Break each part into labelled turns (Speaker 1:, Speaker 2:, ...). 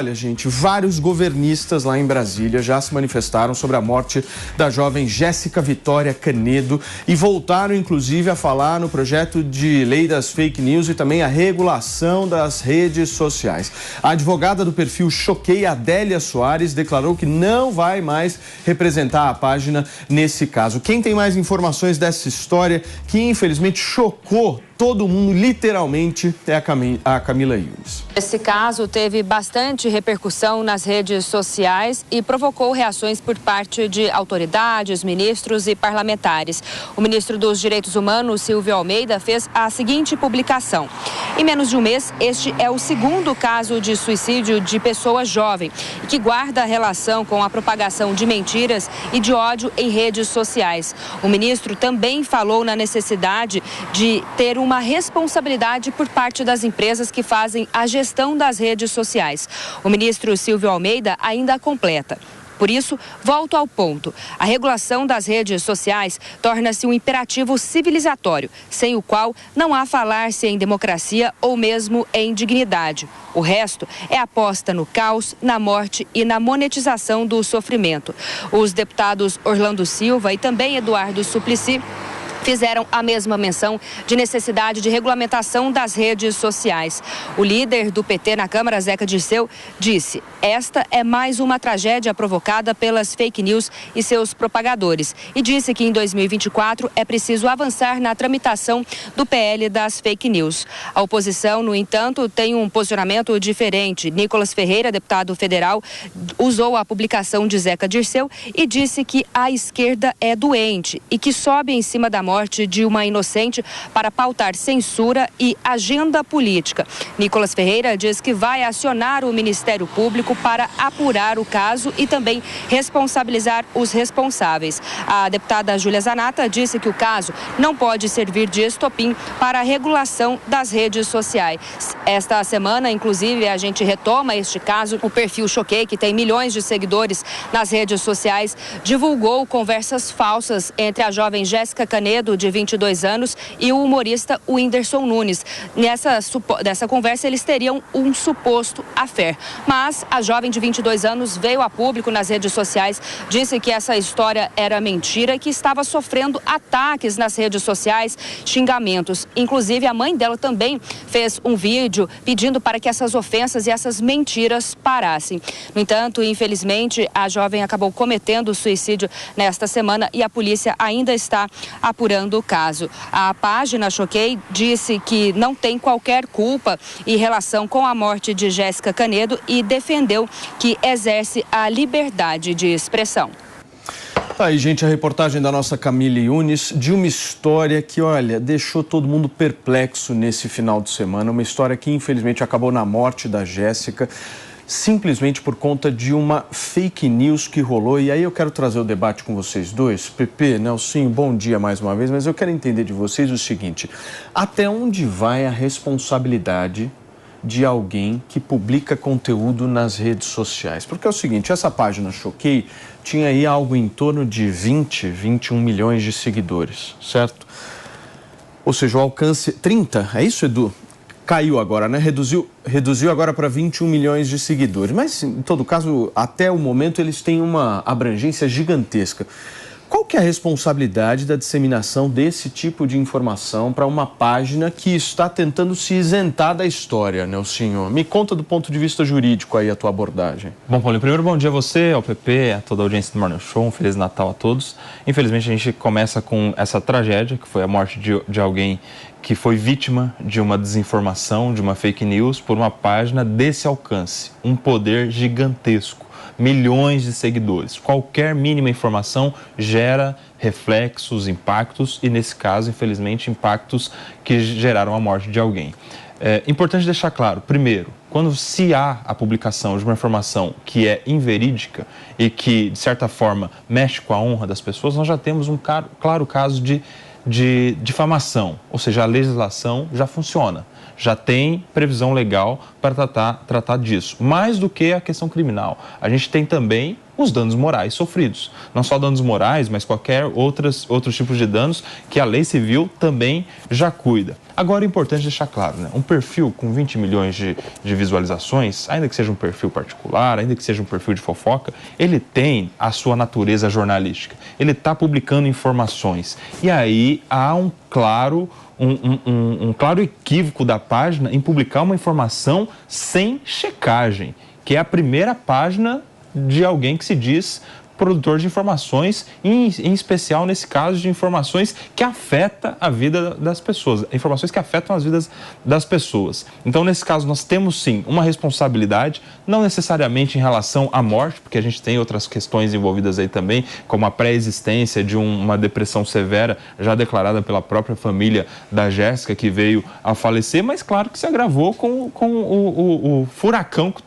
Speaker 1: Olha, gente, vários governistas lá em Brasília já se manifestaram sobre a morte da jovem Jéssica Vitória Canedo e voltaram, inclusive, a falar no projeto de lei das fake news e também a regulação das redes sociais. A advogada do perfil Choquei, Adélia Soares, declarou que não vai mais representar a página nesse caso. Quem tem mais informações dessa história que, infelizmente, chocou todo mundo, literalmente, é a Camila Yunes.
Speaker 2: Esse caso teve bastante repercussão nas redes sociais e provocou reações por parte de autoridades, ministros e parlamentares. O ministro dos Direitos Humanos, Silvio Almeida, fez a seguinte publicação. Em menos de um mês, este é o segundo caso de suicídio de pessoa jovem, que guarda relação com a propagação de mentiras e de ódio em redes sociais. O ministro também falou na necessidade de ter uma responsabilidade por parte das empresas que fazem a gestão das redes sociais. O ministro Silvio Almeida ainda completa. Por isso, volto ao ponto. A regulação das redes sociais torna-se um imperativo civilizatório, sem o qual não há falar-se em democracia ou mesmo em dignidade. O resto é aposta no caos, na morte e na monetização do sofrimento. Os deputados Orlando Silva e também Eduardo Suplicy fizeram a mesma menção de necessidade de regulamentação das redes sociais. O líder do PT na Câmara, Zeca Dirceu, disse: esta é mais uma tragédia provocada pelas fake news e seus propagadores. E disse que em 2024 é preciso avançar na tramitação do PL das fake news. A oposição, no entanto, tem um posicionamento diferente. Nicolas Ferreira, deputado federal, usou a publicação de Zeca Dirceu e disse que a esquerda é doente e que sobe em cima da morte de uma inocente para pautar censura e agenda política. Nicolas Ferreira diz que vai acionar o Ministério Público para apurar o caso e também responsabilizar os responsáveis. A deputada Júlia Zanata disse que o caso não pode servir de estopim para a regulação das redes sociais. Esta semana, inclusive, a gente retoma este caso. O perfil Choquei, que tem milhões de seguidores nas redes sociais, divulgou conversas falsas entre a jovem Jéssica Canedo, de 22 anos, e o humorista Whindersson Nunes. Nessa conversa, eles teriam um suposto affair. Mas a jovem de 22 anos veio a público nas redes sociais, disse que essa história era mentira e que estava sofrendo ataques nas redes sociais, xingamentos. Inclusive, a mãe dela também fez um vídeo pedindo para que essas ofensas e essas mentiras parassem. No entanto, infelizmente, a jovem acabou cometendo suicídio nesta semana e a polícia ainda está apurando o caso. A página Choquei disse que não tem qualquer culpa em relação com a morte de Jéssica Canedo e defendeu que exerce a liberdade de expressão.
Speaker 1: Aí, gente, a reportagem da nossa Camila Yunes de uma história que, olha, deixou todo mundo perplexo nesse final de semana. Uma história que, infelizmente, acabou na morte da Jéssica, simplesmente por conta de uma fake news que rolou. E aí eu quero trazer o debate com vocês dois. Pepe, Nelsinho, bom dia mais uma vez, mas eu quero entender de vocês o seguinte: até onde vai a responsabilidade de alguém que publica conteúdo nas redes sociais? Porque é o seguinte, essa página Choquei tinha aí algo em torno de 21 milhões de seguidores, certo? Ou seja, o alcance... 30, é isso, Edu? Caiu agora, né? Reduziu agora para 21 milhões de seguidores. Mas, em todo caso, até o momento, eles têm uma abrangência gigantesca. Qual que é a responsabilidade da disseminação desse tipo de informação para uma página que está tentando se isentar da história, Nelsinho? Me conta do ponto de vista jurídico aí a tua abordagem.
Speaker 3: Bom, Paulinho, primeiro bom dia a você, ao PP, a toda a audiência do Morning Show, um Feliz Natal a todos. Infelizmente a gente começa com essa tragédia, que foi a morte de alguém que foi vítima de uma desinformação, de uma fake news, por uma página desse alcance, um poder gigantesco. Milhões de seguidores. Qualquer mínima informação gera reflexos, impactos e, nesse caso, infelizmente, impactos que geraram a morte de alguém. É importante deixar claro, primeiro, quando se há a publicação de uma informação que é inverídica e que, de certa forma, mexe com a honra das pessoas, nós já temos um claro caso de difamação, ou seja, a legislação já funciona. Já tem previsão legal para tratar disso. Mais do que a questão criminal, a gente tem também os danos morais sofridos. Não só danos morais, mas qualquer outros tipos de danos que a lei civil também já cuida. Agora é importante deixar claro, né? Um perfil com 20 milhões de visualizações, ainda que seja um perfil particular, ainda que seja um perfil de fofoca, ele tem a sua natureza jornalística. Ele está publicando informações. E aí há um claro equívoco da página em publicar uma informação sem checagem, que é a primeira página de alguém que se diz produtor de informações, em especial nesse caso de informações que afetam a vida das pessoas, informações que afetam as vidas das pessoas. Então, nesse caso, nós temos sim uma responsabilidade, não necessariamente em relação à morte, porque a gente tem outras questões envolvidas aí também, como a pré-existência de uma depressão severa já declarada pela própria família da Jéssica, que veio a falecer, mas claro que se agravou com o furacão que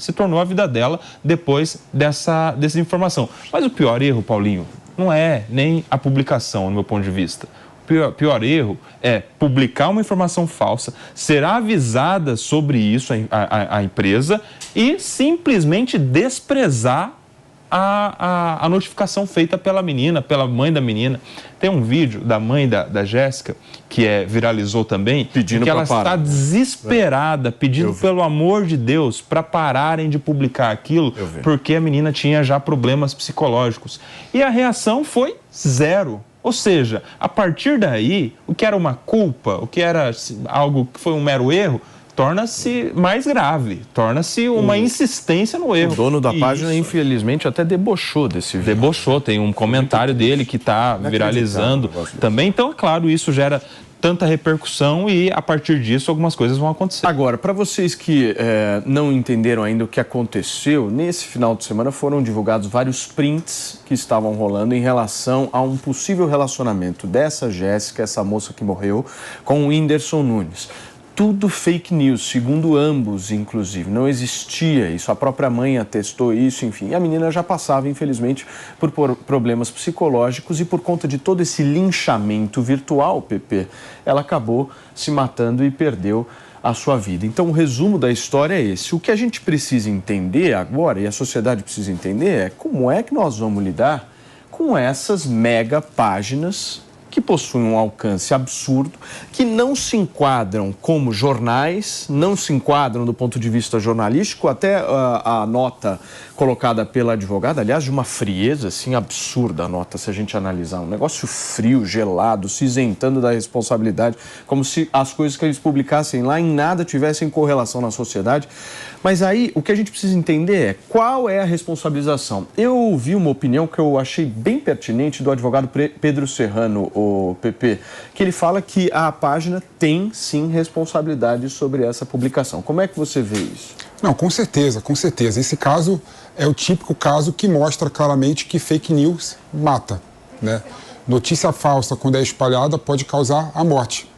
Speaker 3: se tornou a vida dela depois dessa informação. Mas o pior erro, Paulinho, não é nem a publicação, no meu ponto de vista. O pior erro é publicar uma informação falsa, ser avisada sobre isso a empresa e simplesmente desprezar a notificação feita pela menina, pela mãe da menina. Tem um vídeo da mãe da Jéssica, que viralizou também, pedindo que ela está desesperada, pedindo pelo amor de Deus para pararem de publicar aquilo, porque a menina tinha já problemas psicológicos. E a reação foi zero. Ou seja, a partir daí, o que era uma culpa, o que era algo que foi um mero erro, torna-se mais grave, torna-se uma insistência no erro.
Speaker 1: O dono da página, infelizmente, até debochou desse vídeo.
Speaker 3: Debochou, tem um comentário dele que está viralizando também. Então, é claro, isso gera tanta repercussão e, a partir disso, algumas coisas vão acontecer.
Speaker 1: Agora, para vocês que não entenderam ainda o que aconteceu, nesse final de semana foram divulgados vários prints que estavam rolando em relação a um possível relacionamento dessa Jéssica, essa moça que morreu, com o Whindersson Nunes. Tudo fake news, segundo ambos, inclusive. Não existia isso, a própria mãe atestou isso, enfim. E a menina já passava, infelizmente, por problemas psicológicos e por conta de todo esse linchamento virtual, Pepe, ela acabou se matando e perdeu a sua vida. Então, o resumo da história é esse. O que a gente precisa entender agora, e a sociedade precisa entender, é como é que nós vamos lidar com essas mega páginas que possuem um alcance absurdo, que não se enquadram como jornais, não se enquadram do ponto de vista jornalístico, até a nota colocada pela advogada, aliás, de uma frieza assim absurda a nota, se a gente analisar, um negócio frio, gelado, se isentando da responsabilidade, como se as coisas que eles publicassem lá em nada tivessem correlação na sociedade. Mas aí, o que a gente precisa entender é qual é a responsabilização. Eu ouvi uma opinião que eu achei bem pertinente do advogado Pedro Serrano, o PP, que ele fala que a página tem, sim, responsabilidade sobre essa publicação. Como é que você vê isso?
Speaker 4: Não, com certeza, com certeza. Esse caso é o típico caso que mostra claramente que fake news mata, né? Notícia falsa, quando é espalhada, pode causar a morte,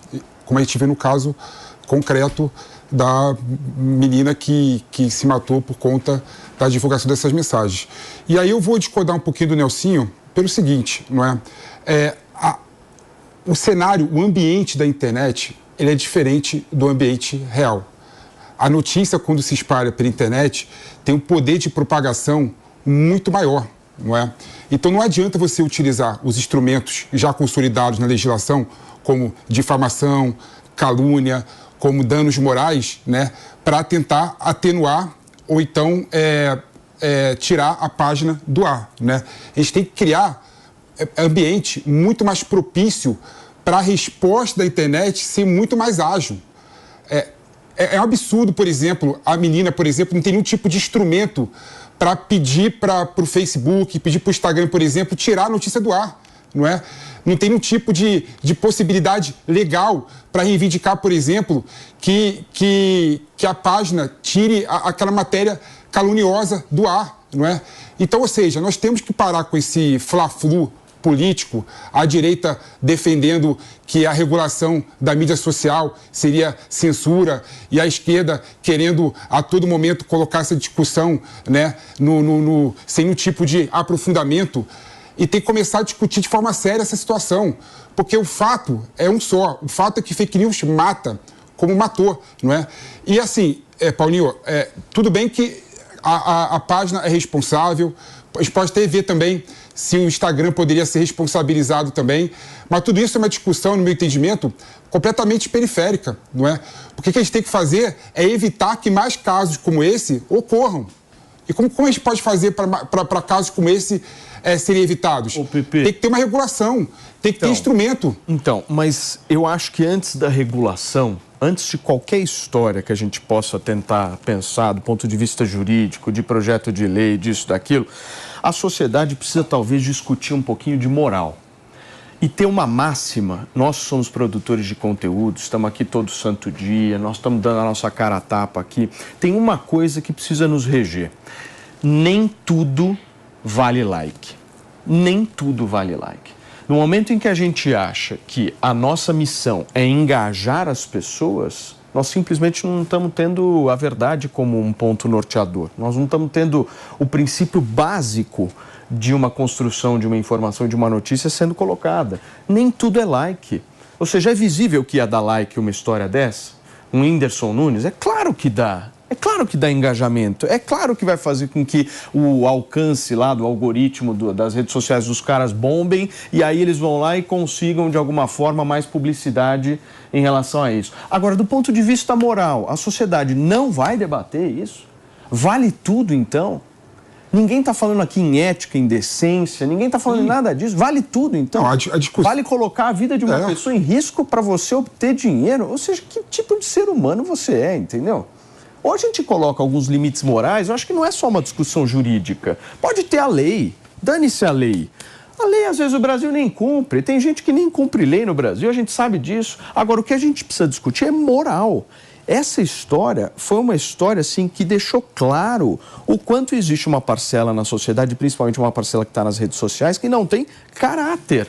Speaker 4: como a gente vê no caso concreto da menina que se matou por conta da divulgação dessas mensagens. E aí eu vou discordar um pouquinho do Nelsinho pelo seguinte, não é? O cenário, o ambiente da internet, ele é diferente do ambiente real. A notícia, quando se espalha pela internet, tem um poder de propagação muito maior, não é? Então não adianta você utilizar os instrumentos já consolidados na legislação, como difamação, calúnia, como danos morais, né, para tentar atenuar ou então tirar a página do ar, né? A gente tem que criar ambiente muito mais propício para a resposta da internet ser muito mais ágil. É um absurdo, por exemplo, a menina, por exemplo, não tem nenhum tipo de instrumento para pedir para o Facebook, pedir para o Instagram, por exemplo, tirar a notícia do ar, não é? Não tem nenhum tipo de possibilidade legal para reivindicar, por exemplo, que a página tire aquela matéria caluniosa do ar, não é? Então, ou seja, nós temos que parar com esse fla-flu político, a direita defendendo que a regulação da mídia social seria censura e a esquerda querendo a todo momento colocar essa discussão, né, sem nenhum tipo de aprofundamento. E tem que começar a discutir de forma séria essa situação, porque o fato é um só, o fato é que fake news mata, como matou, não é? E assim, Paulinho, tudo bem que a página é responsável A gente pode até ver também se o Instagram poderia ser responsabilizado também. Mas tudo isso é uma discussão, no meu entendimento, completamente periférica, não é? Porque o que a gente tem que fazer é evitar que mais casos como esse ocorram. E como a gente pode fazer para casos como esse serem evitados? Tem que ter uma regulação, tem que ter instrumento.
Speaker 1: Então, mas eu acho que antes da regulação, antes de qualquer história que a gente possa tentar pensar do ponto de vista jurídico, de projeto de lei, disso, daquilo, a sociedade precisa talvez discutir um pouquinho de moral. E ter uma máxima, nós somos produtores de conteúdo, estamos aqui todo santo dia, nós estamos dando a nossa cara a tapa aqui. Tem uma coisa que precisa nos reger. Nem tudo vale like. Nem tudo vale like. No momento em que a gente acha que a nossa missão é engajar as pessoas, nós simplesmente não estamos tendo a verdade como um ponto norteador. Nós não estamos tendo o princípio básico de uma construção, de uma informação, de uma notícia sendo colocada. Nem tudo é like. Ou seja, é visível que ia dar like uma história dessa? Um Whindersson Nunes? É claro que dá. É claro que dá engajamento, é claro que vai fazer com que o alcance lá do algoritmo das redes sociais dos caras bombem e aí eles vão lá e consigam de alguma forma mais publicidade em relação a isso. Agora, do ponto de vista moral, a sociedade não vai debater isso? Vale tudo então? Ninguém está falando aqui em ética, em decência, ninguém está falando nada disso. Vale tudo, então. Não, vale colocar a vida de uma pessoa em risco para você obter dinheiro? Ou seja, que tipo de ser humano você é, entendeu? Ou a gente coloca alguns limites morais, eu acho que não é só uma discussão jurídica. Pode ter a lei, dane-se a lei. A lei, às vezes, o Brasil nem cumpre. Tem gente que nem cumpre lei no Brasil, a gente sabe disso. Agora, o que a gente precisa discutir é moral. Essa história foi uma história, assim, que deixou claro o quanto existe uma parcela na sociedade, principalmente uma parcela que está nas redes sociais, que não tem caráter.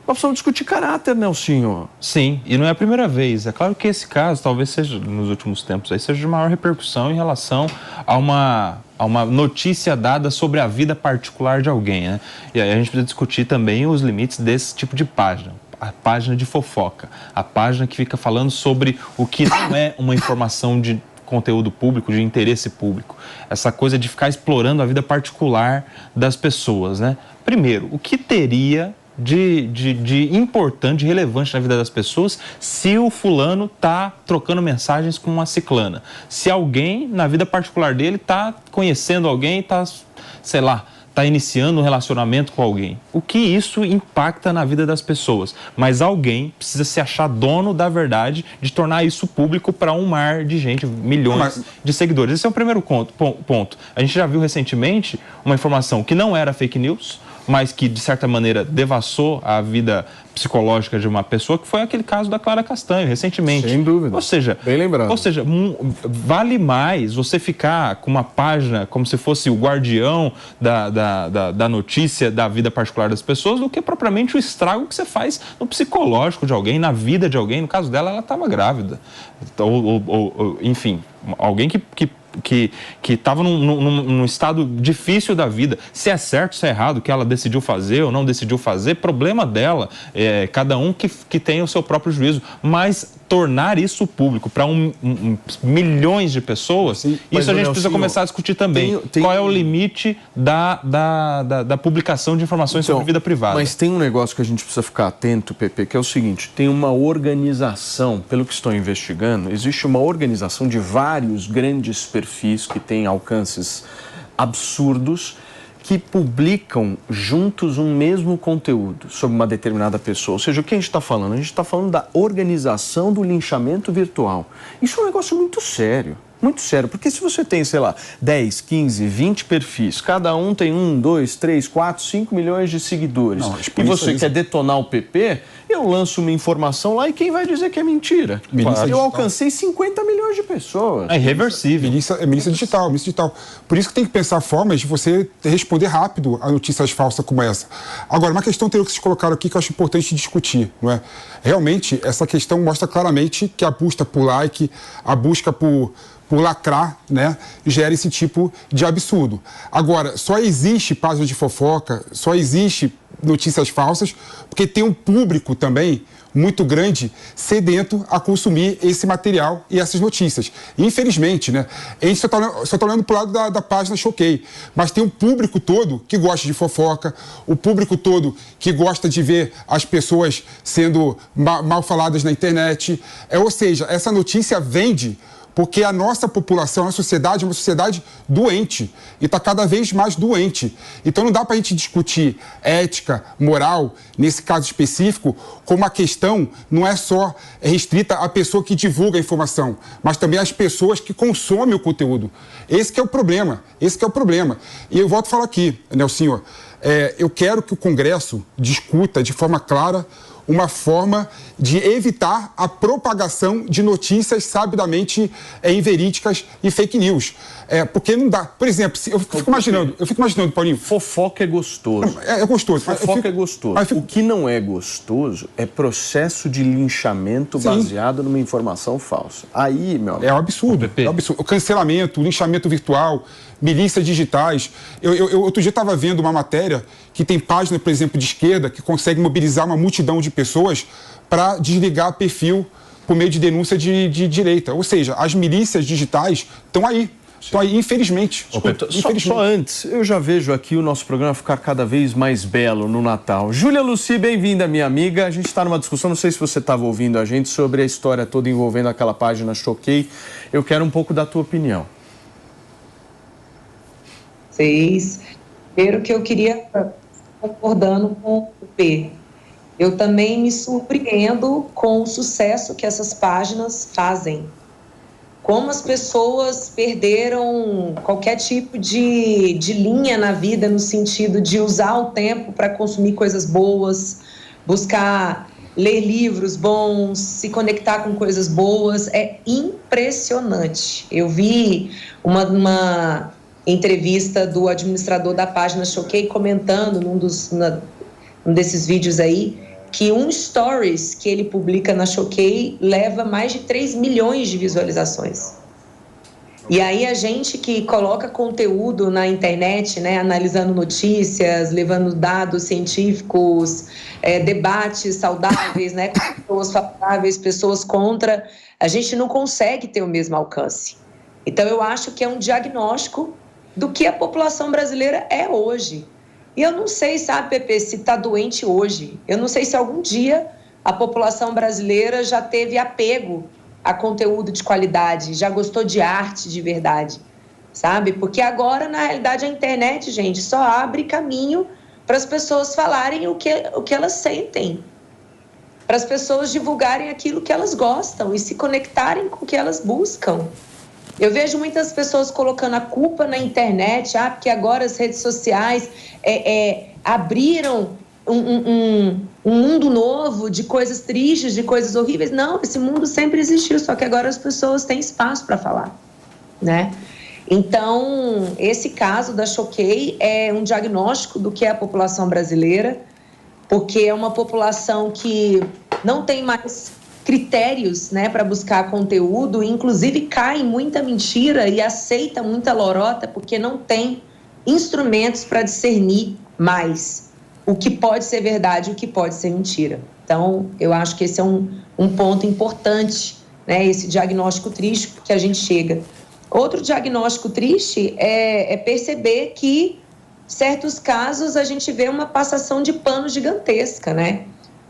Speaker 1: Nós precisamos discutir caráter, Nelsinho.
Speaker 3: Sim, e não é a primeira vez. É claro que esse caso, talvez seja, nos últimos tempos, aí seja de maior repercussão em relação a uma notícia dada sobre a vida particular de alguém, né? E aí a gente precisa discutir também os limites desse tipo de página. A página de fofoca, a página que fica falando sobre o que não é uma informação de conteúdo público, de interesse público. Essa coisa de ficar explorando a vida particular das pessoas, né? Primeiro, o que teria de importante, de relevante na vida das pessoas se o fulano está trocando mensagens com uma ciclana? Se alguém, na vida particular dele, está conhecendo alguém, está, sei lá, está iniciando um relacionamento com alguém. O que isso impacta na vida das pessoas? Mas alguém precisa se achar dono da verdade de tornar isso público para um mar de gente, milhões de seguidores. Esse é o primeiro ponto. A gente já viu recentemente uma informação que não era fake news, mas que, de certa maneira, devassou a vida psicológica de uma pessoa, que foi aquele caso da Clara Castanho, recentemente.
Speaker 1: Sem dúvida.
Speaker 3: Ou seja,
Speaker 1: bem lembrado.
Speaker 3: Ou seja, vale mais você ficar com uma página como se fosse o guardião da notícia da vida particular das pessoas do que propriamente o estrago que você faz no psicológico de alguém, na vida de alguém. No caso dela, ela estava grávida. Enfim, alguém que estava num estado difícil da vida. Se é certo, se é errado, o que ela decidiu fazer ou não decidiu fazer, problema dela. Cada um que tem o seu próprio juízo. Mas tornar isso público para milhões de pessoas, sim, isso a gente precisa começar a discutir também. Qual é o limite da publicação de informações sobre vida privada?
Speaker 1: Mas tem um negócio que a gente precisa ficar atento, Pepe, que é o seguinte: tem uma organização, pelo que estou investigando, existe uma organização de vários grandes perfis que têm alcances absurdos, que publicam juntos um mesmo conteúdo sobre uma determinada pessoa. Ou seja, o que a gente está falando? A gente está falando da organização do linchamento virtual. Isso é um negócio muito sério. Muito sério, porque se você tem, sei lá, 10, 15, 20 perfis, cada um tem 1, 2, 3, 4, 5 milhões de seguidores, e você quer detonar o PP, eu lanço uma informação lá e quem vai dizer que é mentira? Eu alcancei 50 milhões de pessoas.
Speaker 3: É irreversível.
Speaker 4: Milícia digital. Por isso que tem que pensar formas de você responder rápido a notícias falsas como essa. Agora, uma questão que vocês colocaram aqui que eu acho importante discutir, não é? Realmente, essa questão mostra claramente que a busca por like, a busca por lacrar, né, gera esse tipo de absurdo. Agora, só existe página de fofoca, só existe notícias falsas, porque tem um público também muito grande sedento a consumir esse material e essas notícias. Infelizmente, né? A gente só está olhando para o lado da página Choquei, mas tem um público todo que gosta de fofoca, o público todo que gosta de ver as pessoas sendo mal faladas na internet. Ou seja, essa notícia vende porque a nossa população, a sociedade é uma sociedade doente e está cada vez mais doente. Então não dá para a gente discutir ética, moral, nesse caso específico, como a questão não é só restrita à pessoa que divulga a informação, mas também às pessoas que consomem o conteúdo. Esse que é o problema, E eu volto a falar aqui, Nelsinho, eu quero que o Congresso discuta de forma clara uma forma de evitar a propagação de notícias sabidamente inverídicas e fake news. Porque não dá. Por exemplo, eu fico imaginando, Paulinho.
Speaker 1: Fofoca é gostoso.
Speaker 4: É gostoso.
Speaker 1: Fofoca é gostoso. O que não é gostoso é processo de linchamento baseado numa informação falsa. Aí, meu amigo.
Speaker 4: É um absurdo. O cancelamento, o linchamento virtual, milícias digitais. Eu outro dia estava vendo uma matéria que tem página, por exemplo, de esquerda, que consegue mobilizar uma multidão de pessoas para desligar perfil por meio de denúncia de direita. Ou seja, as milícias digitais estão aí, infelizmente.
Speaker 1: Só antes, eu já vejo aqui o nosso programa ficar cada vez mais belo no Natal. Júlia Lucy, bem-vinda, minha amiga. A gente está numa discussão, não sei se você estava ouvindo a gente, sobre a história toda envolvendo aquela página Choquei. Eu quero um pouco da tua opinião.
Speaker 5: Primeiro que eu queria, concordando com o P, eu também me surpreendo com o sucesso que essas páginas fazem. Como as pessoas perderam qualquer tipo de linha na vida, no sentido de usar o tempo para consumir coisas boas, buscar ler livros bons, se conectar com coisas boas. É impressionante. Eu vi uma entrevista do administrador da página Choquei comentando num desses vídeos aí, que um stories que ele publica na Choquei leva mais de 3 milhões de visualizações. E aí a gente que coloca conteúdo na internet, né, analisando notícias, levando dados científicos, debates saudáveis, né, com pessoas favoráveis, pessoas contra, a gente não consegue ter o mesmo alcance. Então eu acho que é um diagnóstico do que a população brasileira é hoje. E eu não sei, sabe, Pepe, se está doente hoje. Eu não sei se algum dia a população brasileira já teve apego a conteúdo de qualidade, já gostou de arte de verdade, sabe? Porque agora, na realidade, a internet, gente, só abre caminho para as pessoas falarem o que elas sentem, para as pessoas divulgarem aquilo que elas gostam e se conectarem com o que elas buscam. Eu vejo muitas pessoas colocando a culpa na internet, porque agora as redes sociais abriram um mundo novo de coisas tristes, de coisas horríveis. Não, esse mundo sempre existiu, só que agora as pessoas têm espaço para falar, né? Então, esse caso da Choquei é um diagnóstico do que é a população brasileira, porque é uma população que não tem mais critérios, né, para buscar conteúdo, inclusive cai em muita mentira e aceita muita lorota porque não tem instrumentos para discernir mais o que pode ser verdade e o que pode ser mentira. Então, eu acho que esse é um ponto importante, né, esse diagnóstico triste que a gente chega. Outro diagnóstico triste é perceber que, em certos casos, a gente vê uma passação de pano gigantesca, né?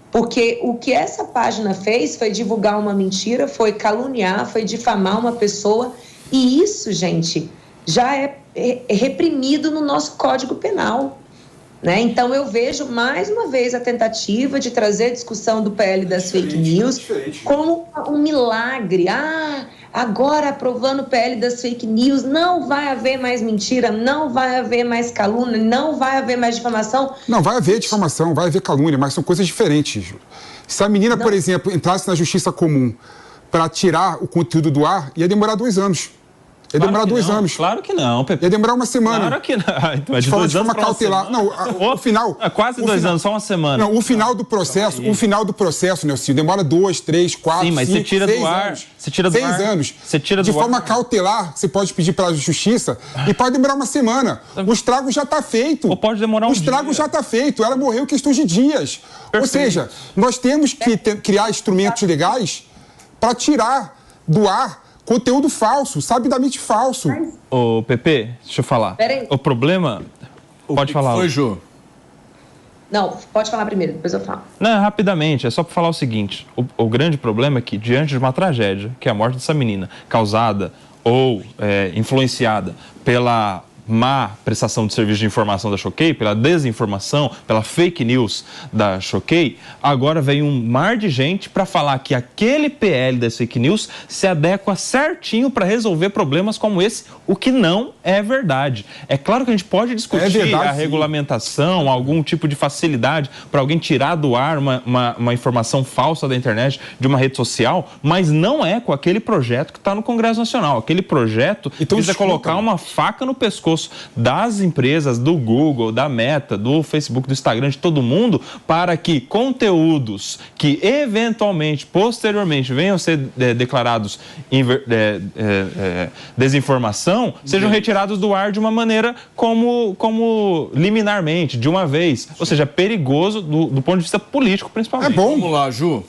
Speaker 5: Porque o que essa página fez foi divulgar uma mentira, foi caluniar, foi difamar uma pessoa. E isso, gente, já é reprimido no nosso Código Penal, né? Então, eu vejo, mais uma vez, a tentativa de trazer a discussão do PL das fake news como um milagre. Agora, aprovando o PL das fake news, não vai haver mais mentira, não vai haver mais calúnia, não vai haver mais difamação.
Speaker 4: Não, vai haver difamação, vai haver calúnia, mas são coisas diferentes. Se a menina, por exemplo, entrasse na justiça comum para tirar o conteúdo do ar, ia demorar 2 anos. Ia demorar 2 anos.
Speaker 3: Claro que não, Pepe.
Speaker 4: Ia demorar uma semana.
Speaker 3: Claro que não. Então,
Speaker 4: de forma cautelar. Não, o final...
Speaker 3: Quase 2 anos, só uma semana.
Speaker 4: Não, o final do processo, Nelson, demora 2, 3, 4, 5, 6 anos. Sim, mas você tira do ar. Você tira do ar. 6 anos. Você tira do ar. De forma cautelar, você pode pedir para a justiça e pode demorar uma semana. O estrago já está feito.
Speaker 3: Ou pode demorar um dia.
Speaker 4: O estrago já está feito. Ela morreu em questão de dias. Perfeito. Ou seja, nós temos que criar instrumentos legais para tirar do ar conteúdo falso, sabidamente falso.
Speaker 3: Ô, Pepe, deixa eu falar.
Speaker 5: Peraí.
Speaker 3: O problema... Pode falar.
Speaker 1: Foi, Ju?
Speaker 5: Não, pode falar primeiro, depois eu falo.
Speaker 3: Não, rapidamente, é só para falar o seguinte. O grande problema é que, diante de uma tragédia, que é a morte dessa menina, causada ou influenciada pela má prestação de serviço de informação da Choquei, pela desinformação, pela fake news da Choquei, agora vem um mar de gente para falar que aquele PL das fake news se adequa certinho para resolver problemas como esse, o que não é verdade. É claro que a gente pode discutir a regulamentação, algum tipo de facilidade para alguém tirar do ar uma informação falsa da internet, de uma rede social, mas não é com aquele projeto que está no Congresso Nacional. Aquele projeto visa colocar uma faca no pescoço das empresas, do Google, da Meta, do Facebook, do Instagram, de todo mundo, para que conteúdos que eventualmente, posteriormente, venham a ser declarados desinformação, sejam retirados do ar de uma maneira como liminarmente, de uma vez. Ou seja, perigoso do ponto de vista político, principalmente.
Speaker 1: É bom. Vamos lá, Ju.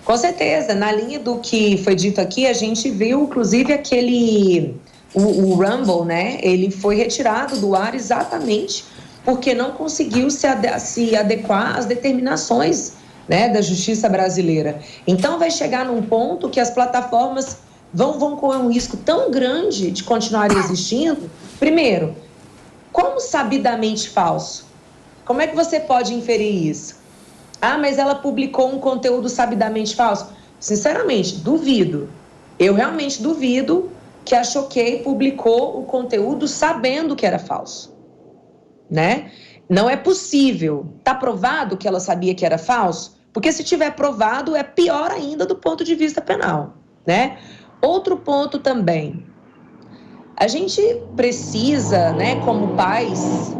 Speaker 5: Com certeza. Na linha do que foi dito aqui, a gente viu, inclusive, o Rumble, né? Ele foi retirado do ar exatamente porque não conseguiu se adequar às determinações, né, da justiça brasileira. Então vai chegar num ponto que as plataformas vão correr um risco tão grande de continuar existindo. Primeiro, como sabidamente falso? Como é que você pode inferir isso? Ah, mas ela publicou um conteúdo sabidamente falso. Sinceramente, duvido. Eu realmente duvido que a Choquei publicou o conteúdo sabendo que era falso, né? Não é possível. Está provado que ela sabia que era falso? Porque se tiver provado, é pior ainda do ponto de vista penal, né? Outro ponto também. A gente precisa, né, como pais...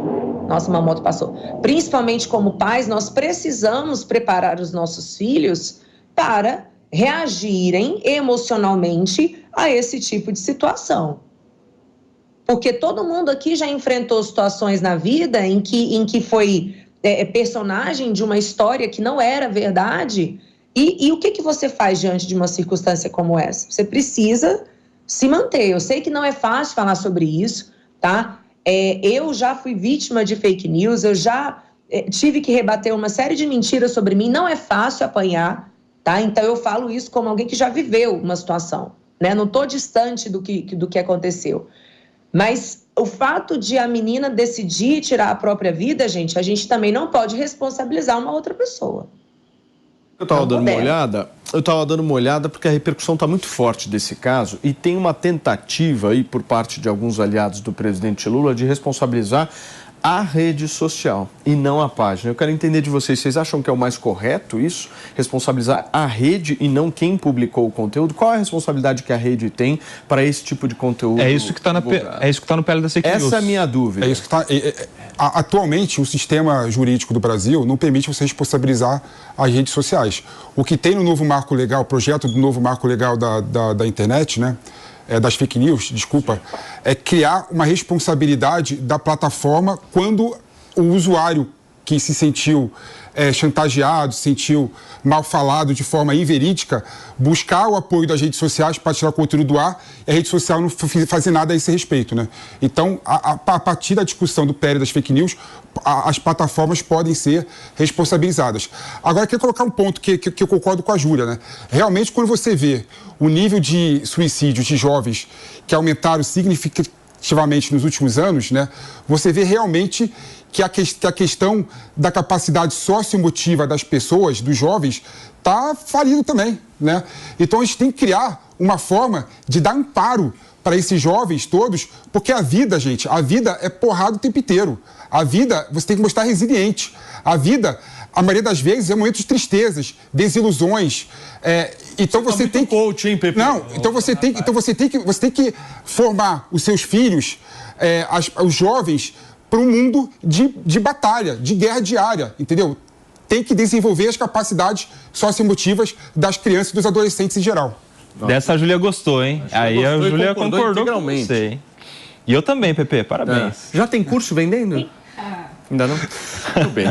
Speaker 5: Nossa, uma moto passou. Principalmente como pais, nós precisamos preparar os nossos filhos para reagirem emocionalmente a esse tipo de situação. Porque todo mundo aqui já enfrentou situações na vida em que foi personagem de uma história que não era verdade. E o que você faz diante de uma circunstância como essa? Você precisa se manter. Eu sei que não é fácil falar sobre isso, tá? Eu já fui vítima de fake news, eu já tive que rebater uma série de mentiras sobre mim. Não é fácil apanhar, tá? Então eu falo isso como alguém que já viveu uma situação, né? Não estou distante do que aconteceu. Mas o fato de a menina decidir tirar a própria vida, gente, a gente também não pode responsabilizar uma outra pessoa.
Speaker 1: Eu estava dando uma olhada porque a repercussão está muito forte desse caso e tem uma tentativa aí por parte de alguns aliados do presidente Lula de responsabilizar a rede social e não a página. Eu quero entender de vocês acham que é o mais correto isso? Responsabilizar a rede e não quem publicou o conteúdo? Qual é a responsabilidade que a rede tem para esse tipo de conteúdo?
Speaker 3: É isso que está no PL da fake news.
Speaker 1: Essa é a minha dúvida.
Speaker 4: É isso que está... Atualmente, o sistema jurídico do Brasil não permite você responsabilizar as redes sociais. O que tem no novo marco legal, o projeto do novo marco legal da internet, né? Das fake news, desculpa, é criar uma responsabilidade da plataforma quando o usuário que se sentiu chantageado, se sentiu mal falado de forma inverídica, buscar o apoio das redes sociais para tirar o conteúdo do ar e a rede social não fazer nada a esse respeito, né? Então, a partir da discussão do PL das fake news, as plataformas podem ser responsabilizadas. Agora, eu quero colocar um ponto que eu concordo com a Júlia, né? Realmente, quando você vê o nível de suicídios de jovens que aumentaram significativamente nos últimos anos, né? Você vê realmente que a questão da capacidade socioemotiva das pessoas, dos jovens, está falido também, né? Então, a gente tem que criar uma forma de dar amparo para esses jovens todos, porque a vida, gente, a vida é porrada o tempo inteiro. A vida, você tem que mostrar resiliente. A vida, a maioria das vezes é momento de tristezas, desilusões. Então você tem que...
Speaker 1: coach, hein, Pepe?
Speaker 4: Não, então você tem que formar os seus filhos, os jovens, para um mundo de batalha, de guerra diária, entendeu? Tem que desenvolver as capacidades socioemotivas das crianças e dos adolescentes em geral.
Speaker 3: Dessa a Júlia gostou, hein? Aí a Júlia concordou com você, hein? E eu também, Pepe, parabéns.
Speaker 1: Já tem curso vendendo? Ainda não? Tudo bem.